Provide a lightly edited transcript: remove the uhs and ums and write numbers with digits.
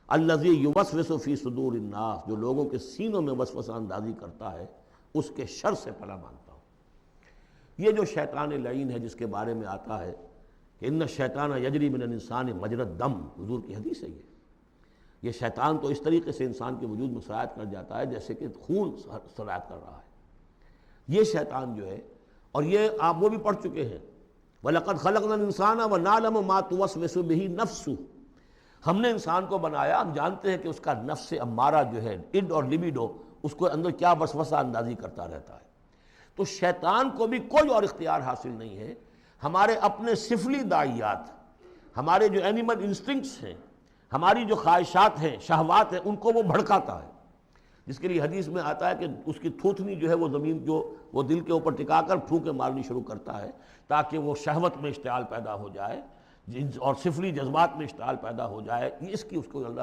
الذی یوسوس فی صدور الناس، جو لوگوں کے سینوں میں وسوسہ اندازی کرتا ہے، اس کے شر سے پناہ مانگتا ہوں۔ یہ جو شیطان لعین ہے جس کے بارے میں آتا ہے کہ ان الشیطان یجری من الانسان مجری الدم، حضور کی حدیث ہے یہ شیطان تو اس طریقے سے انسان کے وجود میں سرایت کر جاتا ہے جیسے کہ خون سرایت کر رہا ہے۔ یہ شیطان جو ہے، اور یہ آپ وہ بھی پڑھ چکے ہیں، وَلَقَدْ خَلَقْنَا الْإِنسَانَ وَنَعْلَمُ مَا تُوَسْوِسُ بِهِ نَفْسُهُ، ہم نے انسان کو بنایا، ہم جانتے ہیں کہ اس کا نفس امارہ جو ہے، اڈ اور لبیڈو، اس کو اندر کیا وسوسہ اندازی کرتا رہتا ہے۔ تو شیطان کو بھی کوئی اور اختیار حاصل نہیں ہے، ہمارے اپنے سفلی داعیات، ہمارے جو اینیمل انسٹنکٹس ہیں، ہماری جو خواہشات ہیں، شہوات ہیں، ان کو وہ بھڑکاتا ہے، جس کے لیے حدیث میں آتا ہے کہ اس کی تھوتنی جو ہے وہ زمین جو وہ دل کے اوپر ٹکا کر پھونکے مارنی شروع کرتا ہے تاکہ وہ شہوت میں اشتعال پیدا ہو جائے اور سفلی جذبات میں اشتعال پیدا ہو جائے۔ اس کی اس کو اللہ